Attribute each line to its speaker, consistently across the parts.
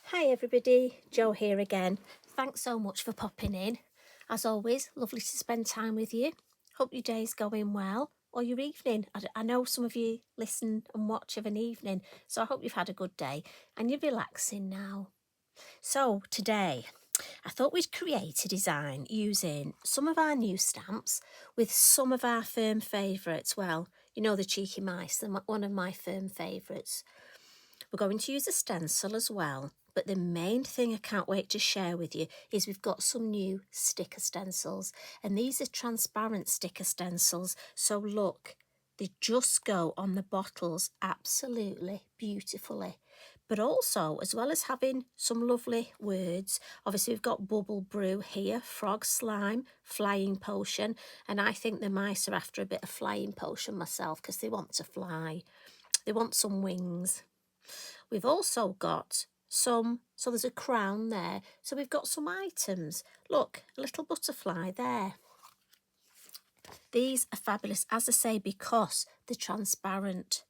Speaker 1: Hi everybody, Jo here again. Thanks so much for popping in. As always, lovely to spend time with you. Hope your day's going well, or your evening. I know some of you listen and watch of an evening, so I hope you've had a good day and you're relaxing now. So today, I thought we'd create a design using some of our new stamps with some of our firm favourites. Well, you know, the cheeky mice, one of my firm favourites. We're going to use a stencil as well, but the main thing I can't wait to share with you is we've got some new sticker stencils, and these are transparent sticker stencils. So look, they just go on the bottles absolutely beautifully. But also, as well as having some lovely words, obviously we've got bubble brew here, frog slime, flying potion, and I think the mice are after a bit of flying potion myself because they want to fly. They want some wings. We've also got some, so there's a crown there. So we've got some items. Look, a little butterfly there. These are fabulous, as I say, because they're transparent.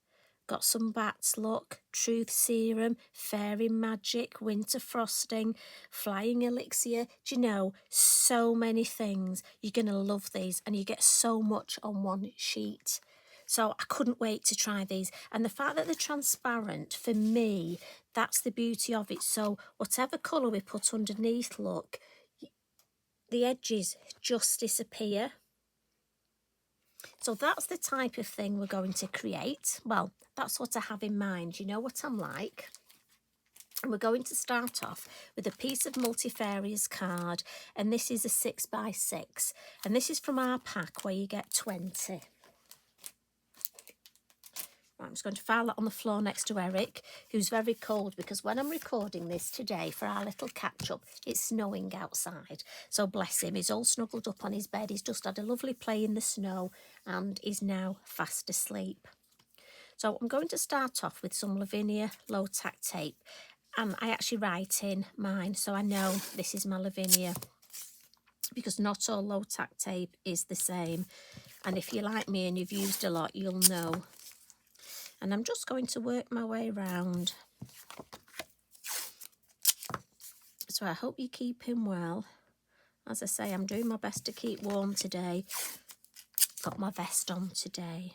Speaker 1: Got some bats, look, truth serum, fairy magic, winter frosting, flying elixir. Do you know, so many things. You're going to love these, and you get so much on one sheet. So I couldn't wait to try these. And the fact that they're transparent, for me, that's the beauty of it. So whatever colour we put underneath, look, the edges just disappear. So that's the type of thing we're going to create. Well, that's what I have in mind. You know what I'm like. And we're going to start off with a piece of Multifarious card. And this is a 6x6. And this is from our pack where you get 20. I'm just going to file that on the floor next to Eric, who's very cold because when I'm recording this today for our little catch-up, it's snowing outside. So bless him, he's all snuggled up on his bed. He's just had a lovely play in the snow and is now fast asleep. So I'm going to start off with some Lavinia low-tack tape. And I actually write in mine, so I know this is my Lavinia, because not all low-tack tape is the same. And if you're like me and you've used a lot, you'll know. And I'm just going to work my way around. So I hope you're keeping well. As I say, I'm doing my best to keep warm today. Got my vest on today.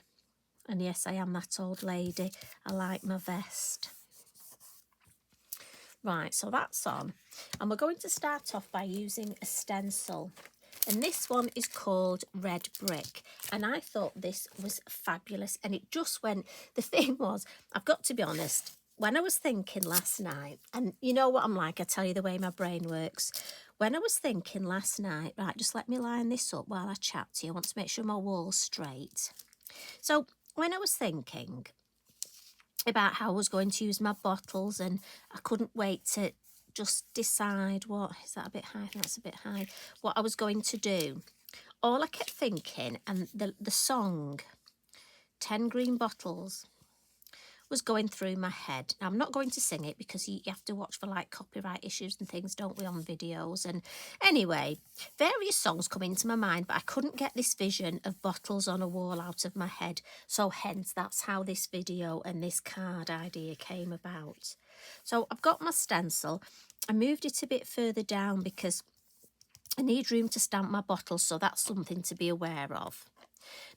Speaker 1: And yes, I am that old lady. I like my vest. Right, so that's on. And we're going to start off by using a stencil. And this one is called Red Brick. And I thought this was fabulous. And it just went, the thing was, I've got to be honest, when I was thinking last night, and you know what I'm like, I tell you the way my brain works. When I was thinking last night, right, just let me line this up while I chat to you. I want to make sure my wall's straight. So when I was thinking about how I was going to use my bottles, and I couldn't wait to just decide what is that a bit high? That's a bit high. What I was going to do. All I kept thinking, and the song 10 Green Bottles was going through my head. Now, I'm not going to sing it because you have to watch for like copyright issues and things, don't we, on videos. And anyway, various songs come into my mind, but I couldn't get this vision of bottles on a wall out of my head. So hence, that's how this video and this card idea came about. So I've got my stencil. I moved it a bit further down because I need room to stamp my bottles, so that's something to be aware of.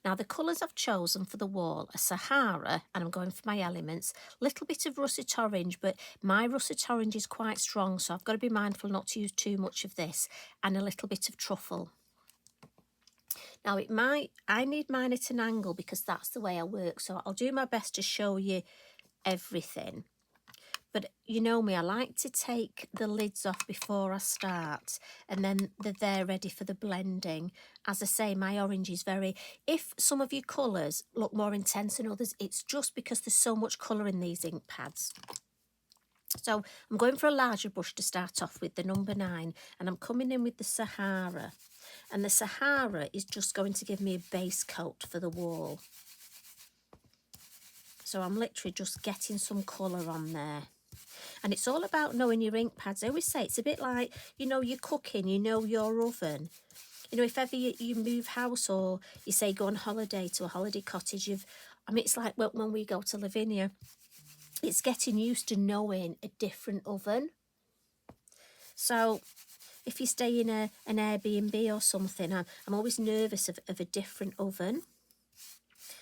Speaker 1: Now, the colours I've chosen for the wall are Sahara, and I'm going for my elements. A little bit of russet orange, but my russet orange is quite strong, so I've got to be mindful not to use too much of this, and a little bit of truffle. Now, I need mine at an angle because that's the way I work, so I'll do my best to show you everything. But you know me, I like to take the lids off before I start, and then they're there ready for the blending. As I say, my orange is very... If some of your colours look more intense than others, it's just because there's so much colour in these ink pads. So I'm going for a larger brush to start off with, the number 9, and I'm coming in with the Sahara. And the Sahara is just going to give me a base coat for the wall. So I'm literally just getting some colour on there. And it's all about knowing your ink pads. I always say it's a bit like, you know, you're cooking, you know your oven. You know, if ever you move house or you say go on holiday to a holiday cottage, it's like when we go to Lavinia, it's getting used to knowing a different oven. So if you stay in an Airbnb or something, I'm always nervous of a different oven.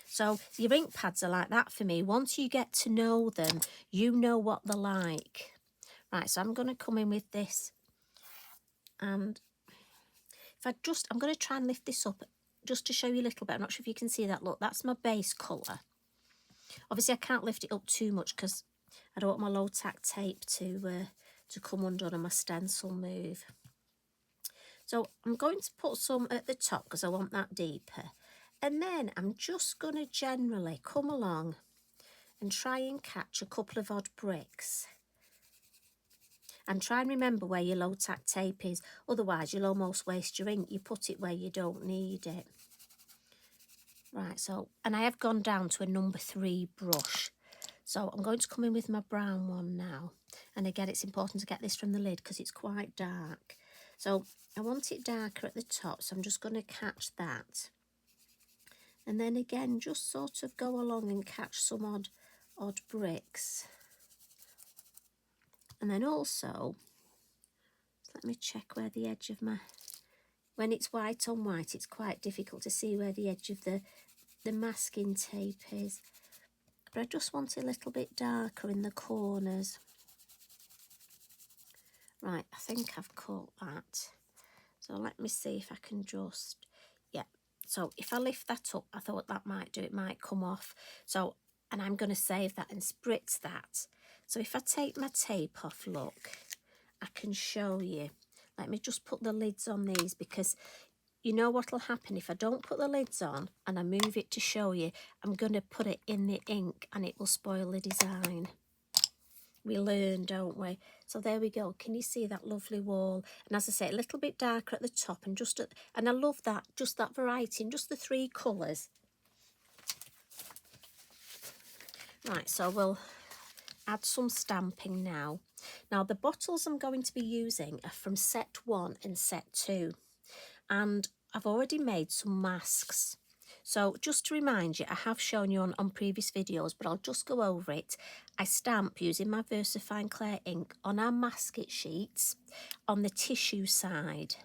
Speaker 1: So your ink pads are like that for me. Once you get to know them, you know what they're like. Right, so I'm going to come in with this. And if I'm going to try and lift this up just to show you a little bit. I'm not sure if you can see that. Look, that's my base colour. Obviously, I can't lift it up too much because I don't want my low tack tape to come undone and my stencil move. So I'm going to put some at the top because I want that deeper. And then I'm just going to generally come along and try and catch a couple of odd bricks. And try and remember where your low tack tape is. Otherwise, you'll almost waste your ink. You put it where you don't need it. Right, so, and I have gone down to a number 3 brush. So I'm going to come in with my brown one now. And again, it's important to get this from the lid because it's quite dark. So I want it darker at the top, so I'm just going to catch that. And then again, just sort of go along and catch some odd bricks. And then also, let me check where the edge of my... When it's white on white, it's quite difficult to see where the edge of the masking tape is. But I just want it a little bit darker in the corners. Right, I think I've caught that. So let me see if I can just... Yeah, so if I lift that up, I thought that might do, it might come off. So, and I'm going to save that and spritz that. So if I take my tape off, look, I can show you. Let me just put the lids on these because you know what will happen if I don't put the lids on and I move it to show you. I'm going to put it in the ink and it will spoil the design. We learn, don't we? So there we go. Can you see that lovely wall? And as I say, a little bit darker at the top and and I love that, just that variety and just the 3 colours. Right, so we'll add some stamping now. Now the bottles I'm going to be using are from set 1 and set 2. And I've already made some masks. So just to remind you, I have shown you on previous videos, but I'll just go over it. I stamp using my Versafine Clair ink on our masket sheets on the tissue side.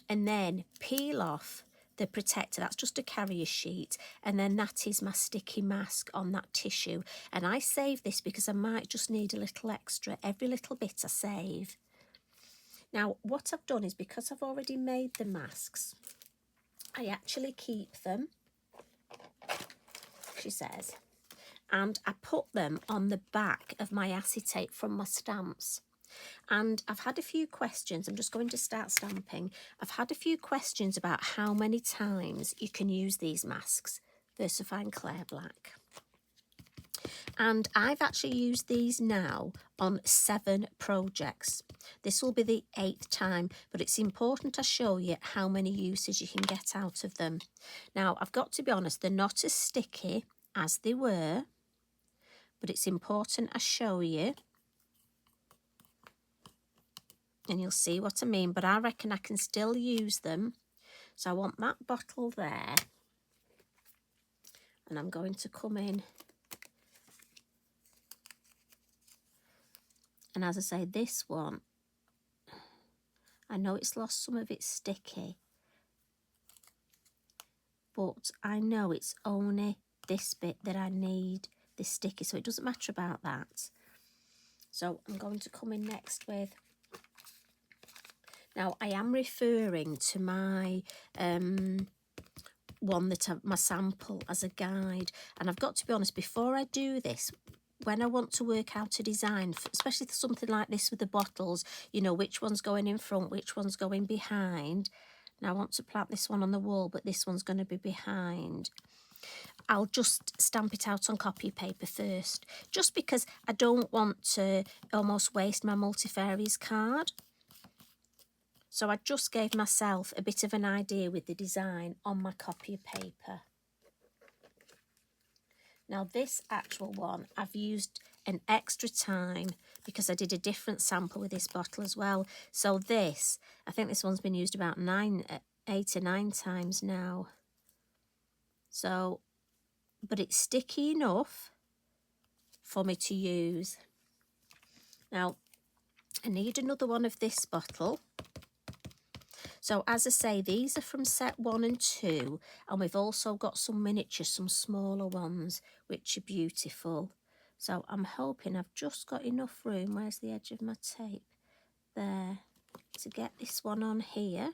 Speaker 1: And then peel off the protector, that's just a carrier sheet, and then that is my sticky mask on that tissue. And I save this because I might just need a little extra. Every little bit I save. Now, what I've done is because I've already made the masks, I actually keep them, she says, and I put them on the back of my acetate from my stamps. And I've had a few questions. I'm just going to start stamping. I've had a few questions about how many times you can use these masks, Versafine Clair Black. And I've actually used these now on 7 projects. This will be the 8th time, but it's important I show you how many uses you can get out of them. Now, I've got to be honest, they're not as sticky as they were, but it's important I show you. And you'll see what I mean, but I reckon I can still use them. So I want that bottle there. And I'm going to come in. And as I say, this one, I know it's lost some of its sticky, but I know it's only this bit that I need, this sticky, so it doesn't matter about that. So I'm going to come in next with, now I am referring to my one that my sample as a guide, and I've got to be honest, before I do this, when I want to work out a design, especially for something like this with the bottles, you know, which one's going in front, which one's going behind. Now I want to plant this one on the wall, but this one's going to be behind. I'll just stamp it out on copy paper first, just because I don't want to almost waste my Multifarious card. So I just gave myself a bit of an idea with the design on my copy paper. Now this actual one, I've used an extra time because I did a different sample with this bottle as well. So this, I think this one's been used about 8 or 9 times now. So, but it's sticky enough for me to use. Now, I need another one of this bottle. So as I say, these are from set 1 and 2, and we've also got some miniatures, some smaller ones, which are beautiful. So I'm hoping I've just got enough room. Where's the edge of my tape? There, to get this one on here.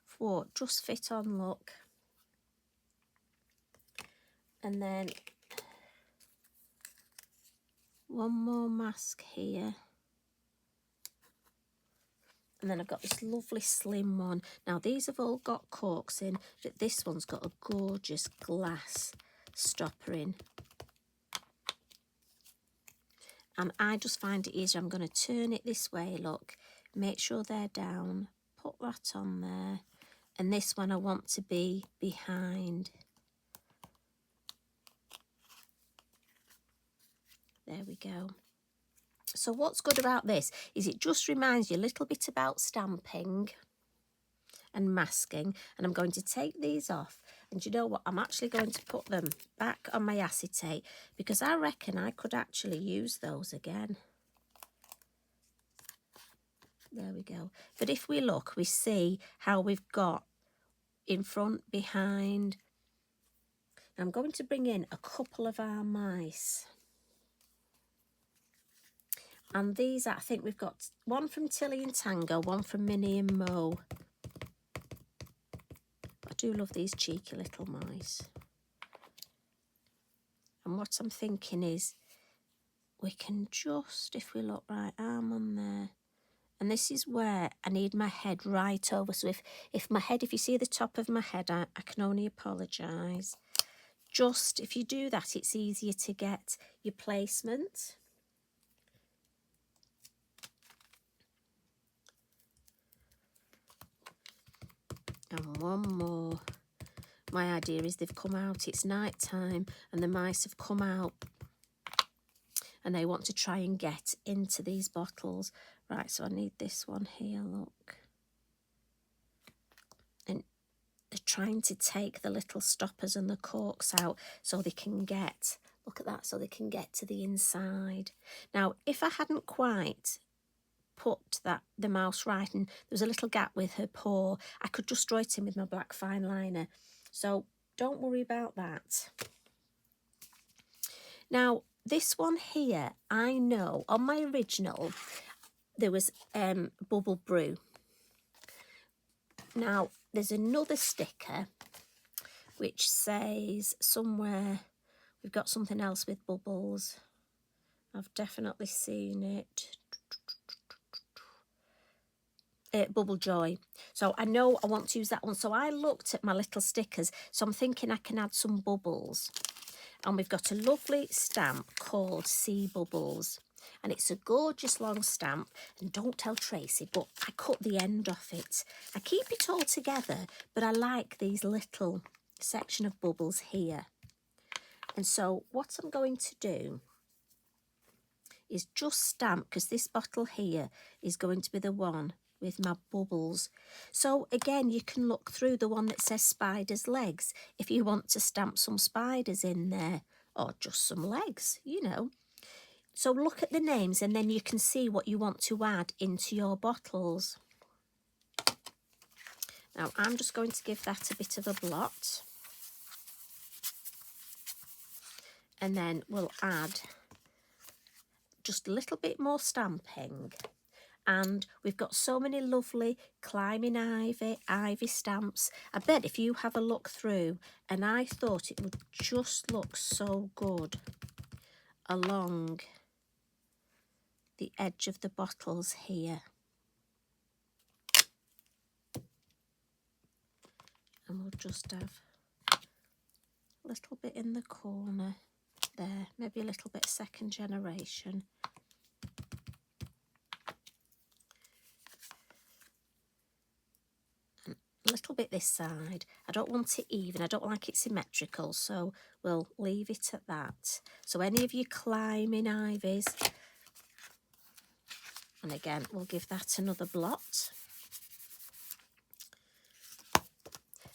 Speaker 1: For just fit on, look. And then one more mask here. And then I've got this lovely slim one. Now these have all got corks in, but this one's got a gorgeous glass stopper in. And I just find it easier. I'm going to turn it this way, look. Make sure they're down. Put that on there. And this one I want to be behind. There we go. So what's good about this is it just reminds you a little bit about stamping and masking. And I'm going to take these off. And you know what? I'm actually going to put them back on my acetate because I reckon I could actually use those again. There we go. But if we look, we see how we've got in front, behind. I'm going to bring in a couple of our mice. And these, I think we've got one from Tilly and Tango, one from Minnie and Mo. I do love these cheeky little mice. And what I'm thinking is we can just, if we look right, arm on there. And this is where I need my head right over. So if my head, if you see the top of my head, I can only apologise. Just, if you do that, it's easier to get your placement. And one more. My idea is they've come out, it's night time, and the mice have come out and they want to try and get into these bottles. Right, so I need this one here, look. And they're trying to take the little stoppers and the corks out so they can get, look at that, so they can get to the inside. Now, if I hadn't quite put the mouse right and there was a little gap with her paw, I could just draw it in with my black fine liner. So don't worry about that. Now, this one here, I know on my original there was Bubble Brew. Now, there's another sticker which says somewhere we've got something else with bubbles. I've definitely seen it. Bubble Joy. So I know I want to use that one. So I looked at my little stickers. So I'm thinking I can add some bubbles. And we've got a lovely stamp called Sea Bubbles. And it's a gorgeous long stamp. And don't tell Tracy, but I cut the end off it. I keep it all together, but I like these little section of bubbles here. And so what I'm going to do is just stamp, because this bottle here is going to be the one with my bubbles. So again, you can look through the one that says spider's legs if you want to stamp some spiders in there, or just some legs, you know. So look at the names and then you can see what you want to add into your bottles. Now I'm just going to give that a bit of a blot. And then we'll add just a little bit more stamping. And we've got so many lovely climbing ivy stamps. I bet if you have a look through, and I thought it would just look so good along the edge of the bottles here. And we'll just have a little bit in the corner there, maybe a little bit second generation. A little bit this side. I don't want it even, I don't like it symmetrical, so we'll leave it at that. So any of you climbing ivies, and again we'll give that another blot.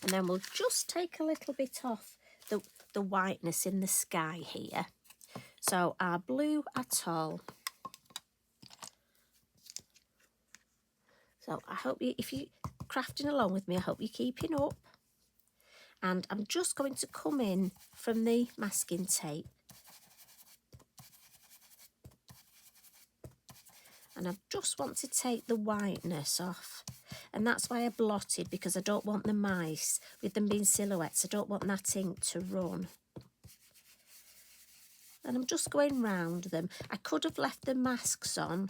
Speaker 1: And then we'll just take a little bit off the whiteness in the sky here. So our blue Atoll, So I hope you, if you're crafting along with me, I hope you're keeping up. And I'm just going to come in from the masking tape. And I just want to take the whiteness off. And that's why I blotted, because I don't want the mice, with them being silhouettes, I don't want that ink to run. And I'm just going round them. I could have left the masks on,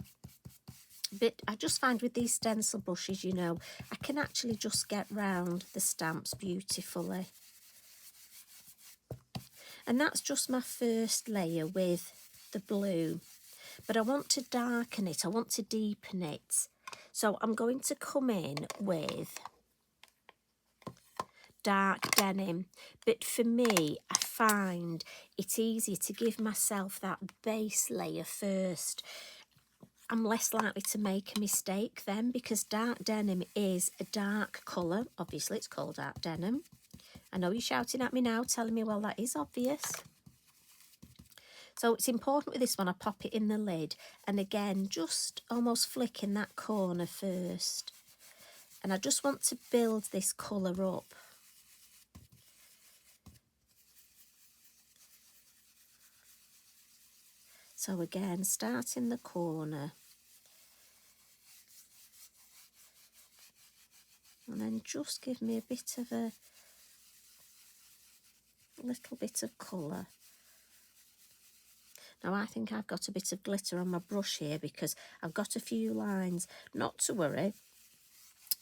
Speaker 1: but I just find with these stencil brushes, you know, I can actually just get round the stamps beautifully. And that's just my first layer with the blue. But I want to darken it, I want to deepen it. So I'm going to come in with dark denim. But for me, I find it easier to give myself that base layer first. I'm less likely to make a mistake then, because dark denim is a dark colour. Obviously, it's called dark denim. I know you're shouting at me now, telling me, well, that is obvious. So it's important with this one, I pop it in the lid. And again, just almost flicking that corner first. And I just want to build this colour up. So again, start in the corner. And then just give me a bit of a little bit of colour. Now I think I've got a bit of glitter on my brush here because I've got a few lines. Not to worry,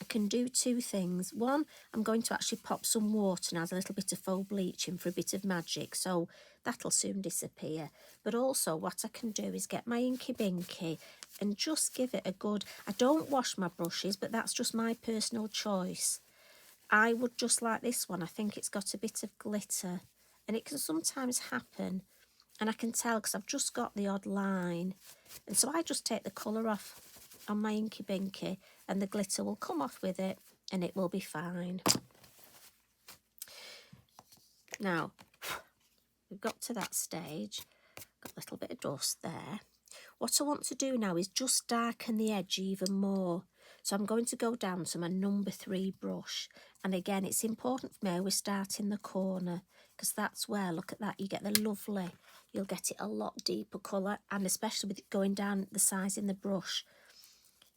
Speaker 1: I can do two things. One, I'm going to actually pop some water and add a little bit of faux bleaching for a bit of magic, so that'll soon disappear. But also what I can do is get my Inky Binky and just give it a good... I don't wash my brushes, but that's just my personal choice. I would just like this one. I think it's got a bit of glitter, and it can sometimes happen. And I can tell because I've just got the odd line. And so I just take the colour off on my Inky Binky and the glitter will come off with it and it will be fine. Now, we've got to that stage. Got a little bit of dust there. What I want to do now is just darken the edge even more. So I'm going to go down to my number 3 brush. And again, it's important for me I always start in the corner, because that's where, look at that, you get the lovely, you'll get it a lot deeper colour, and especially with it going down the size in the brush,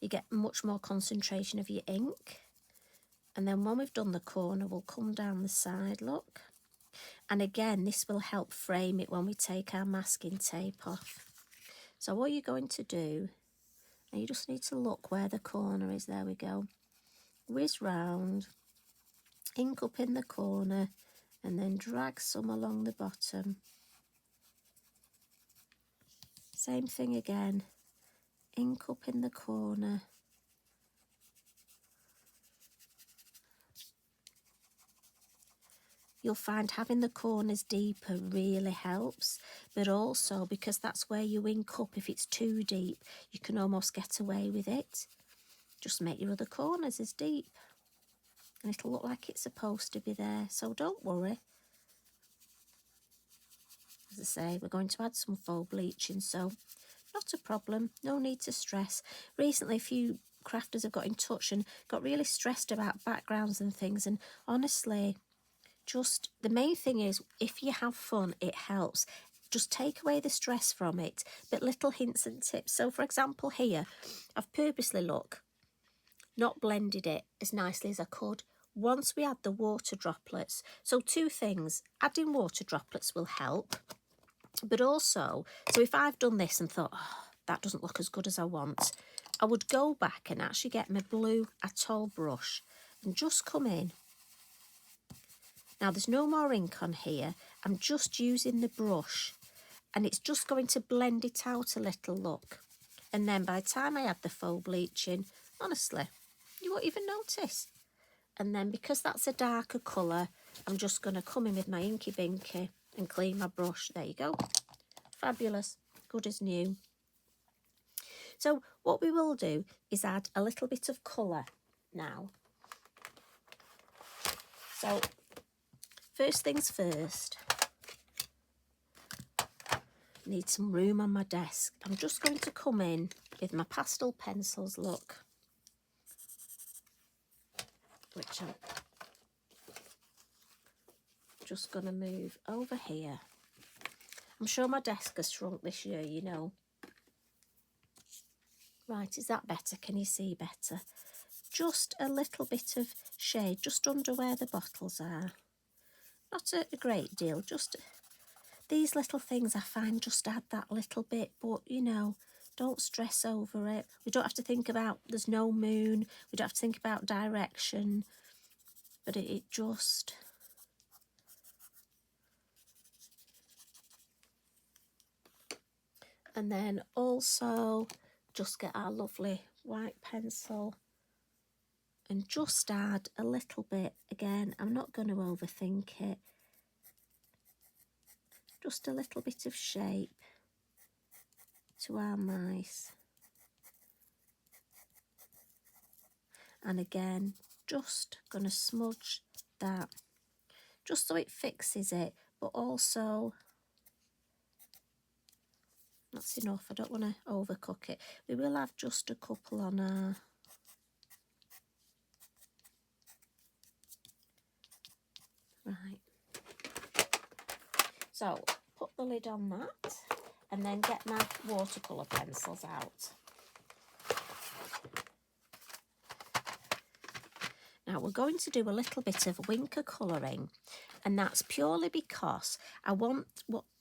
Speaker 1: you get much more concentration of your ink. And then when we've done the corner, we'll come down the side, look. And again, this will help frame it when we take our masking tape off. So what you're going to do, and you just need to look where the corner is, there we go. Whiz round, ink up in the corner, and then drag some along the bottom. Same thing again, ink up in the corner. You'll find having the corners deeper really helps, but also because that's where you ink up, if it's too deep, you can almost get away with it. Just make your other corners as deep and it'll look like it's supposed to be there, so don't worry. As I say, we're going to add some faux bleaching, so not a problem, no need to stress. Recently, a few crafters have got in touch and got really stressed about backgrounds and things, and honestly, just the main thing is, if you have fun, it helps. Just take away the stress from it, but little hints and tips. So, for example, here, I've purposely, look, not blended it as nicely as I could. Once we add the water droplets, so two things, adding water droplets will help, but also, so if I've done this and thought, oh, that doesn't look as good as I want, I would go back and actually get my blue Atoll brush and just come in. Now, there's no more ink on here. I'm just using the brush and it's just going to blend it out a little, look. And then by the time I add the faux bleaching, honestly, you won't even notice. And then because that's a darker colour, I'm just going to come in with my Inky Binky and clean my brush. There you go. Fabulous. Good as new. So what we will do is add a little bit of colour now. So first things first, need some room on my desk. I'm just going to come in with my pastel pencils, look. which I'm just going to move over here. I'm sure my desk has shrunk this year, you know. Right, is that better? Can you see better? Just a little bit of shade just under where the bottles are. Not a great deal, just these little things I find just add that little bit, but you know, don't stress over it. We don't have to think about, there's no moon, we don't have to think about direction, but it just... And then also just get our lovely white pencil and just add a little bit. Again, I'm not going to overthink it. Just a little bit of shape to our mice. And again, just going to smudge that just so it fixes it, but also that's enough. I don't want to overcook it. We will have just a couple on our... Right. So put the lid on that and then get my watercolour pencils out. Now we're going to do a little bit of winker colouring, and that's purely because I want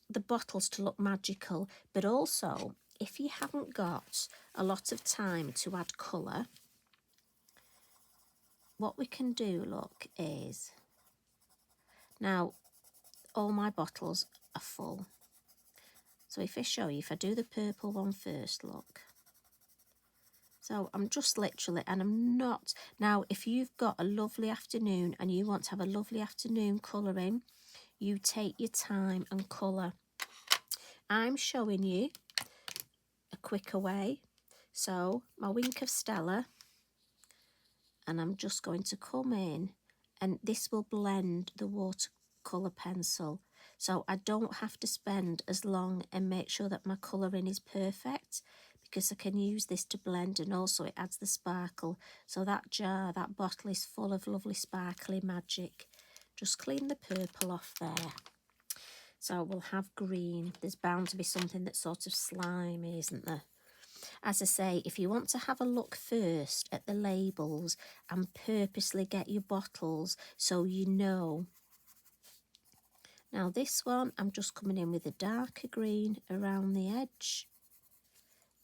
Speaker 1: the bottles to look magical, but also if you haven't got a lot of time to add colour, what we can do, look, is... Now all my bottles are full. So if I show you, if I do the purple one first, look. So I'm just literally, and I'm not... Now, if you've got a lovely afternoon and you want to have a lovely afternoon colouring, you take your time and colour. I'm showing you a quicker way. So my wink of Stella, and I'm just going to come in, and this will blend the watercolour pencil. So I don't have to spend as long and make sure that my colouring is perfect, because I can use this to blend, and also it adds the sparkle. So that jar, that bottle is full of lovely sparkly magic. Just clean the purple off there. So we'll have green. There's bound to be something that's sort of slimy, isn't there? As I say, if you want to have a look first at the labels and purposely get your bottles so you know. Now this one, I'm just coming in with a darker green around the edge.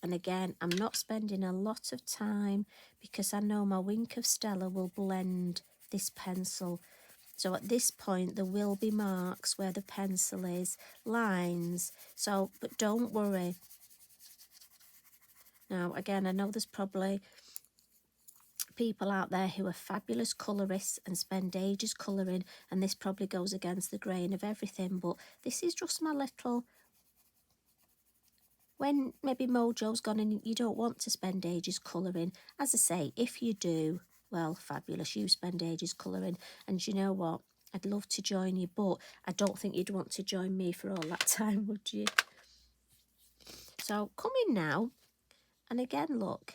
Speaker 1: And again, I'm not spending a lot of time because I know my wink of Stella will blend this pencil. So at this point, there will be marks where the pencil is, lines. So, but don't worry. Now, again, I know there's probably people out there who are fabulous colourists and spend ages colouring, and this probably goes against the grain of everything, but this is just my little... When maybe mojo's gone and you don't want to spend ages colouring, as I say, if you do, well, fabulous, you spend ages colouring, and you know what, I'd love to join you, but I don't think you'd want to join me for all that time, would you? So come in now, and again, look,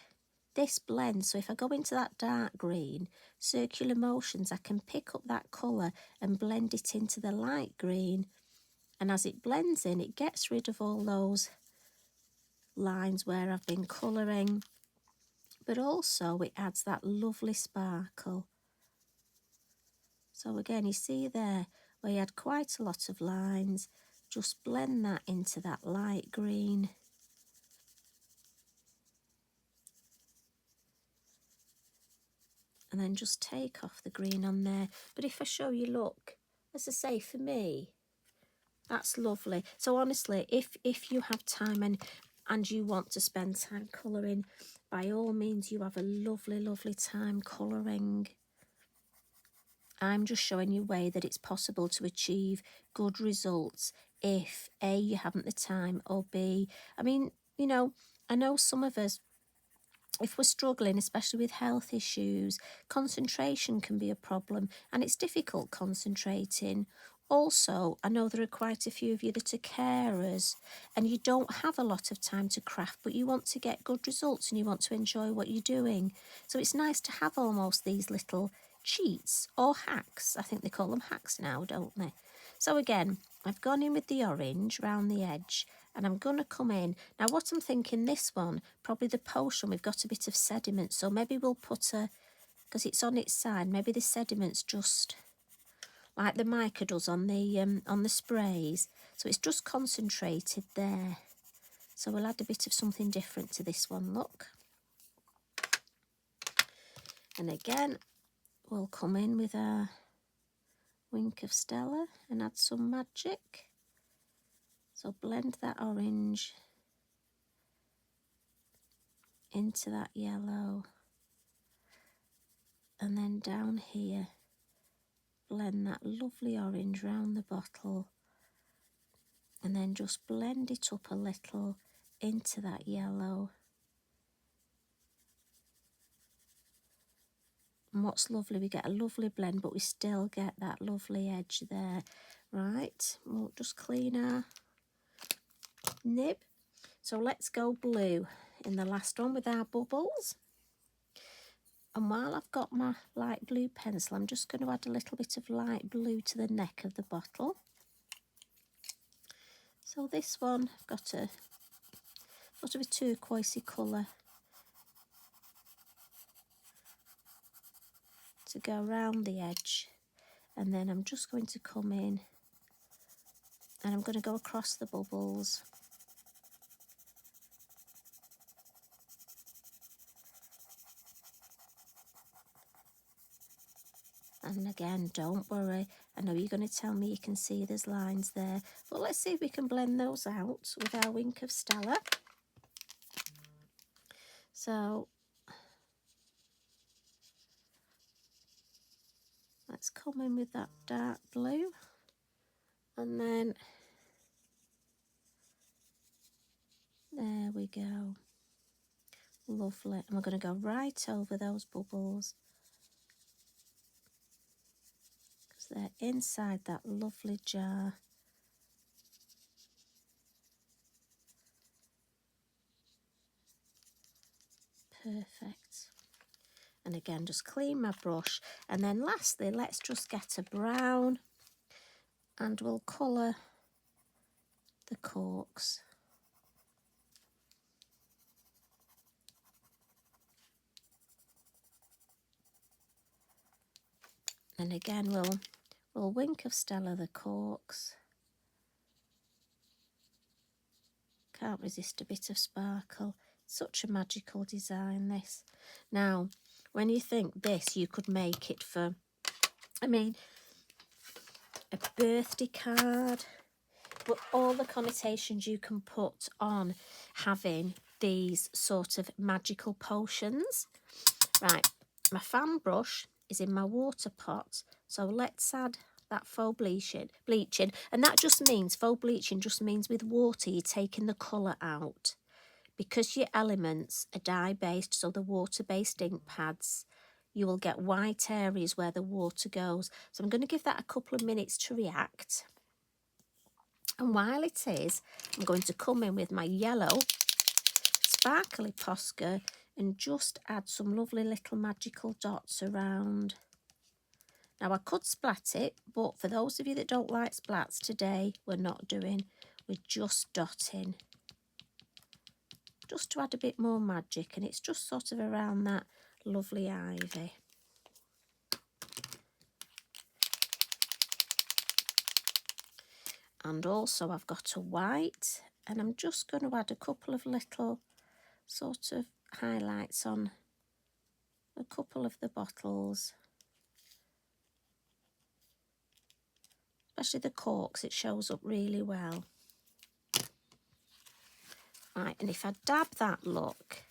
Speaker 1: this blends. So if I go into that dark green, circular motions, I can pick up that colour and blend it into the light green, and as it blends in, it gets rid of all those lines where I've been colouring, but also it adds that lovely sparkle. So again, you see there where you had quite a lot of lines, just blend that into that light green. And then just take off the green on there. But if I show you, look, as I say, for me, that's lovely. So honestly, if you have time and you want to spend time colouring, by all means, you have a lovely, lovely time colouring. I'm just showing you a way that it's possible to achieve good results if A, you haven't the time, or B, I mean, you know, I know some of us, if we're struggling, especially with health issues, concentration can be a problem, and it's difficult concentrating. Also, I know there are quite a few of you that are carers and you don't have a lot of time to craft, but you want to get good results and you want to enjoy what you're doing. So it's nice to have almost these little cheats or hacks. I think they call them hacks now, don't they? So again, I've gone in with the orange round the edge, and I'm going to come in. Now what I'm thinking, this one, probably the potion, we've got a bit of sediment, so maybe we'll put a, because it's on its side, maybe the sediment's just like the mica does on the sprays. So it's just concentrated there. So we'll add a bit of something different to this one, look. And again, we'll come in with our wink of Stella and add some magic. So blend that orange into that yellow. And then down here, blend that lovely orange round the bottle. And then just blend it up a little into that yellow. And what's lovely, we get a lovely blend, but we still get that lovely edge there. Right, we'll just clean our nib. So let's go blue in the last one with our bubbles. And while I've got my light blue pencil, I'm just going to add a little bit of light blue to the neck of the bottle. So this one, I've got a sort of a turquoisey colour to go around the edge. And then I'm just going to come in and I'm going to go across the bubbles. And again, don't worry, I know you're going to tell me you can see there's lines there, but let's see if we can blend those out with our wink of Stella. So let's come in with that dark blue, and then there we go. Lovely. And we're going to go right over those bubbles, because they're inside that lovely jar. Perfect. And again, just clean my brush. And then lastly, let's just get a brown and we'll colour the corks. And again, we'll wink of Stella the corks. Can't resist a bit of sparkle. Such a magical design, this. Now, when you think this, you could make it for, I mean, a birthday card, but all the connotations you can put on having these sort of magical potions. Right, my fan brush is in my water pot, so let's add that faux bleaching, and that just means, faux bleaching just means with water you're taking the colour out. Because your elements are dye-based, so the water-based ink pads, you will get white areas where the water goes. So I'm going to give that a couple of minutes to react. And while it is, I'm going to come in with my yellow sparkly posca and just add some lovely little magical dots around. Now I could splat it, but for those of you that don't like splats today, we're not doing, we're just dotting. Just to add a bit more magic, and it's just sort of around that lovely ivy. And also I've got a white, and I'm just going to add a couple of little sort of highlights on a couple of the bottles. Especially the corks, it shows up really well. Right, and if I dab that look,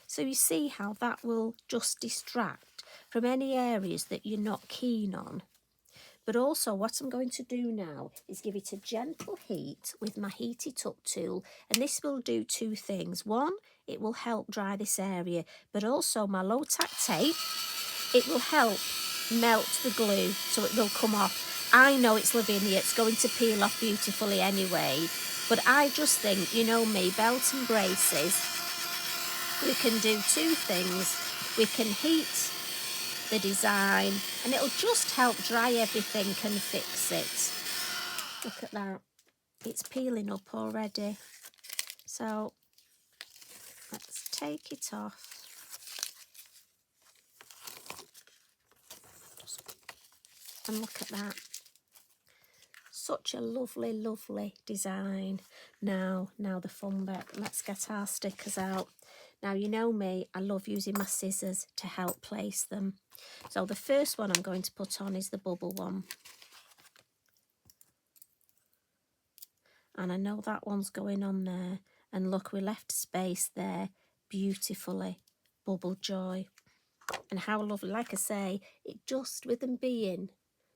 Speaker 1: so you see how that will just distract from any areas that you're not keen on. But also what I'm going to do now is give it a gentle heat with my Heat It Up tool, and this will do two things. One, it will help dry this area, but also my low tack tape, it will help melt the glue so it will come off. I know it's Lavinia, it's going to peel off beautifully anyway, but I just think, you know me, belt and braces, we can do two things. We can heat the design, and it'll just help dry everything and fix it. Look at that, it's peeling up already. So let's take it off. And look at that. Such a lovely, lovely design. Now the fun bit. Let's get our stickers out. Now, you know me, I love using my scissors to help place them. So the first one I'm going to put on is the bubble one. And I know that one's going on there. And look, we left space there beautifully. Bubble joy. And how lovely, like I say, it just, with them being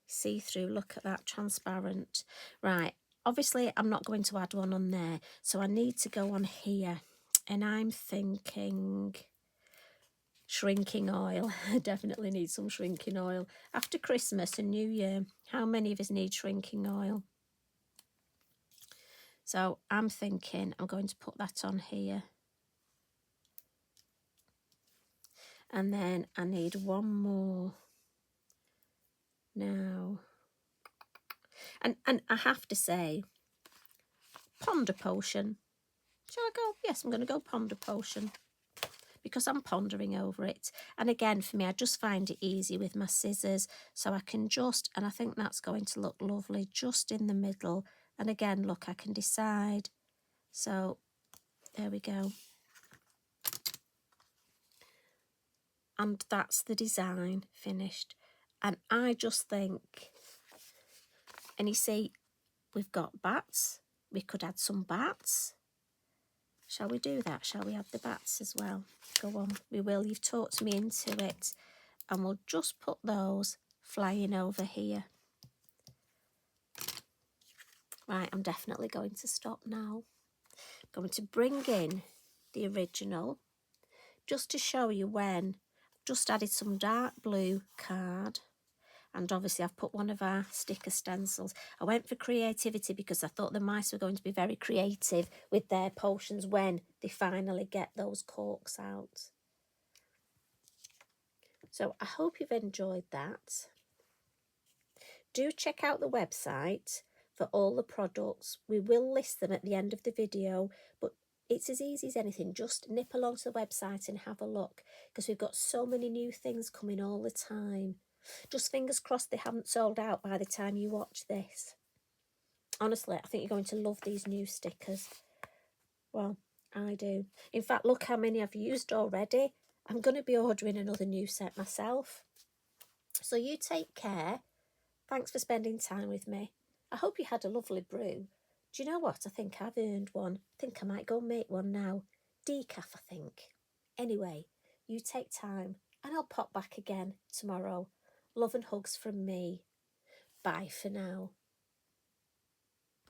Speaker 1: see-through, look at that, transparent. Right, obviously I'm not going to add one on there, so I need to go on here, and I'm thinking shrinking oil. I definitely need some shrinking oil after Christmas and New Year. How many of us need shrinking oil? So I'm thinking I'm going to put that on here, and then I need one more now. And I have to say, Ponder Potion. Shall I go? Yes, I'm going to go Ponder Potion because I'm pondering over it. And again, for me, I just find it easy with my scissors. So I can just, and I think that's going to look lovely just in the middle. And again, look, I can decide. So there we go. And that's the design finished. And I just think, and you see, we've got bats. We could add some bats. Shall we do that? Shall we add the bats as well? Go on, we will. You've talked me into it. And we'll just put those flying over here. Right, I'm definitely going to stop now. I'm going to bring in the original just to show you when. Just added some dark blue card. And obviously I've put one of our sticker stencils. I went for creativity because I thought the mice were going to be very creative with their potions when they finally get those corks out. So I hope you've enjoyed that. Do check out the website for all the products. We will list them at the end of the video, but it's as easy as anything. Just nip along to the website and have a look because we've got so many new things coming all the time. Just fingers crossed they haven't sold out by the time you watch this. Honestly, I think you're going to love these new stickers. Well, I do. In fact, look how many I've used already. I'm going to be ordering another new set myself. So you take care. Thanks for spending time with me. I hope you had a lovely brew. Do you know what? I think I've earned one. I think I might go make one now. Decaf, I think. Anyway, you take time and I'll pop back again tomorrow. Love and hugs from me. Bye for now.